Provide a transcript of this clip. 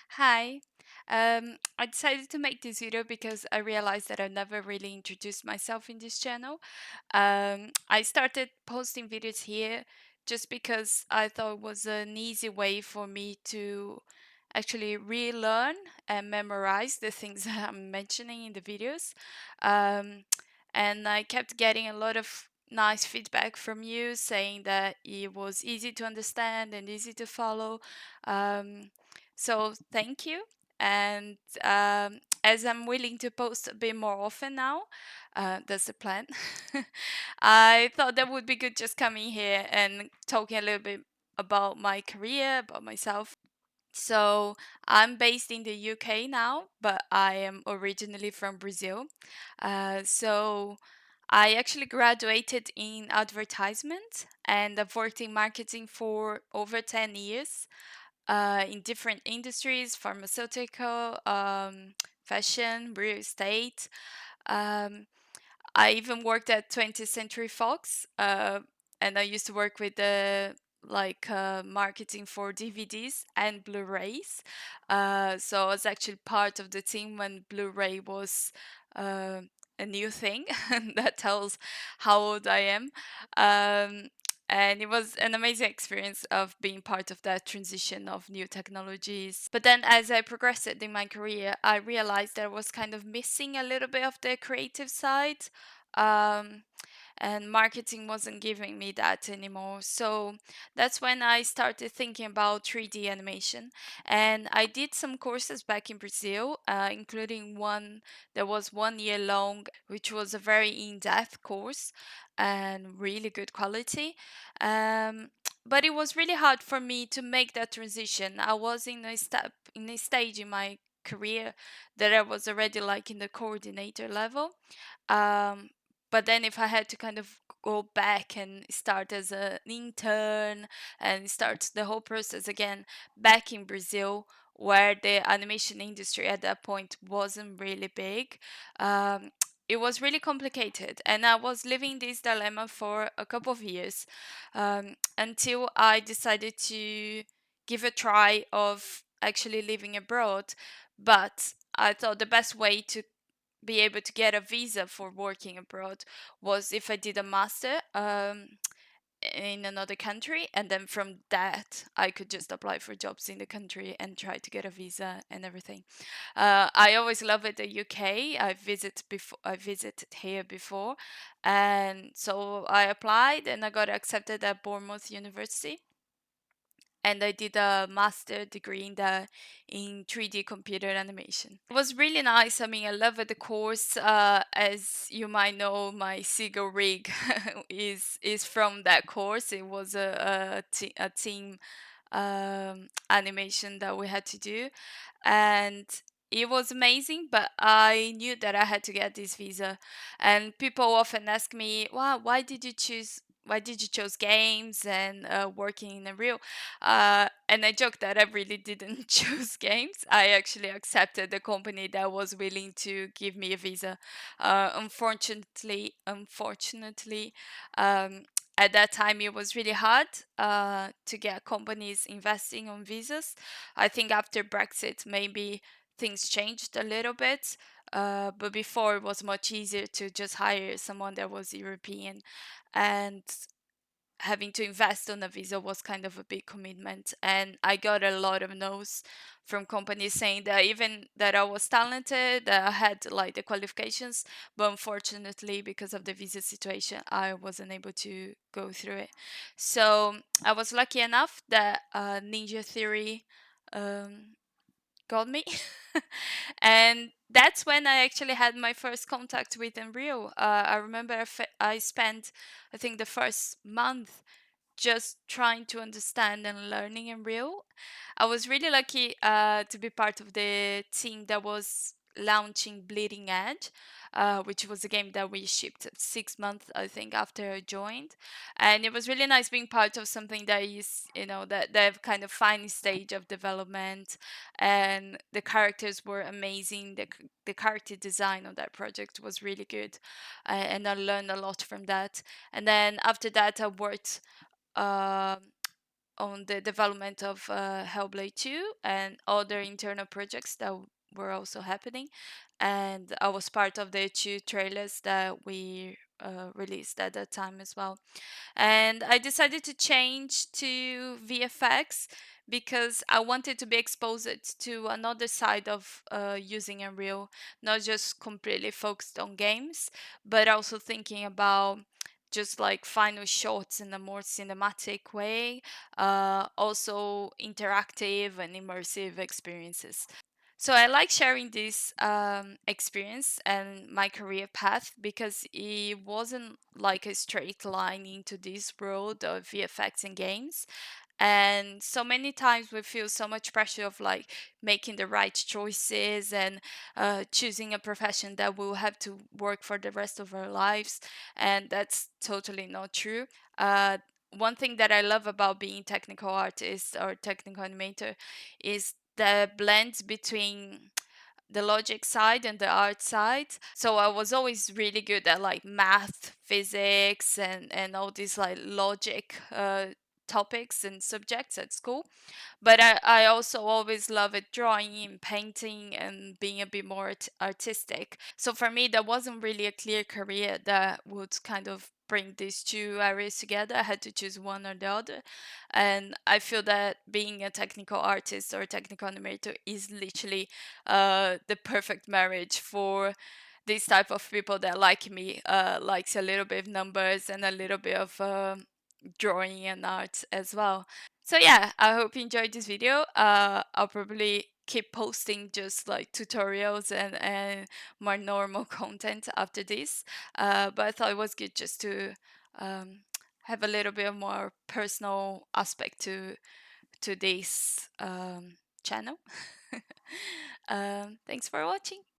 Hi. I decided to make this video because I realized that I never really introduced myself in this channel. I started posting videos here just because I thought it was an easy way for me to actually relearn and memorize the things that I'm mentioning in the videos. Um, and I kept getting a lot of nice feedback from you saying that it was easy to understand and easy to follow. Um, so thank you. And as I'm willing to post a bit more often now, that's the plan. I thought that would be good just coming here and talking a little bit about my career, about myself. So I'm based in the UK now, but I am originally from Brazil. So I actually graduated in advertisement and I've worked in marketing for over 10 years in different industries, pharmaceutical, fashion, real estate. Um, I even worked at 20th Century Fox, and I used to work with the marketing for DVDs and Blu-rays. So I was actually part of the team when Blu-ray was uh, a new thing. That tells how old I am. Um, and it was an amazing experience of being part of that transition of new technologies. But then as I progressed in my career, I realized that I was kind of missing a little bit of the creative side. Um, and marketing wasn't giving me that anymore. So that's when I started thinking about 3D animation. And I did some courses back in Brazil, including one that was 1 year long, which was a very in depth course and really good quality. Um, but it was really hard for me to make that transition. I was in a stage in my career that I was already like in the coordinator level. Um, but then if I had to kind of go back and start as an intern and start the whole process again back in Brazil, where the animation industry at that point wasn't really big, um, it was really complicated. And I was living this dilemma for a couple of years until I decided to give a try of actually living abroad. But I thought the best way to be able to get a visa for working abroad was if I did a master in another country, and then from that I could just apply for jobs in the country and try to get a visa and everything. I always loved the UK. I visited here before, and so I applied and I got accepted at Bournemouth University, and I did a master degree in 3D computer animation. It was really nice. I mean, I loved the course. As you might know, my Seagull rig is from that course. It was a team animation that we had to do, and it was amazing. But I knew that I had to get this visa, and people often ask me, "Wow, why did you choose?" Why did you choose games and working in a real? And I joke that I really didn't choose games. I actually accepted the company that was willing to give me a visa. Unfortunately, um, at that time it was really hard to get companies investing on visas. I think after Brexit, maybe things changed a little bit. But before it was much easier to just hire someone that was European, and having to invest on a visa was kind of a big commitment. And I got a lot of no's from companies saying that even that I was talented, that I had like the qualifications, but unfortunately because of the visa situation I wasn't able to go through it. So I was lucky enough that Ninja Theory um, got me. And that's when I actually had my first contact with Unreal. I remember I spent, I think, the first month just trying to understand and learning Unreal. I was really lucky to be part of the team that was launching Bleeding Edge, which was a game that we shipped 6 months, I think, after I joined. And it was really nice being part of something that is, that kind of final stage of development. And the characters were amazing. The character design on that project was really good. And I learned a lot from that. And then after that, I worked um on the development of Hellblade 2 and other internal projects that were also happening. And I was part of the two trailers that we released at that time as well. And I decided to change to VFX because I wanted to be exposed to another side of using Unreal, not just completely focused on games, but also thinking about just like final shots in a more cinematic way, also interactive and immersive experiences. So I like sharing this experience and my career path because it wasn't like a straight line into this world of VFX and games. And so many times we feel so much pressure of like making the right choices and choosing a profession that we'll have to work for the rest of our lives. And that's totally not true. Uh, One thing that I love about being technical artist or technical animator is the blend between the logic side and the art side. So I was always really good at like math, physics, and all these like logic topics and subjects at school. But I also always loved drawing and painting and being a bit more artistic. So for me, there wasn't really a clear career that would kind of bring these two areas together. I had to choose one or the other. And I feel that being a technical artist or a technical animator is literally the perfect marriage for this type of people that like me, likes a little bit of numbers and a little bit of drawing and art as well. So yeah, I hope you enjoyed this video. I'll probably keep posting just like tutorials and more normal content after this. But I thought it was good just to um, have a little bit of more personal aspect to this channel. Thanks for watching.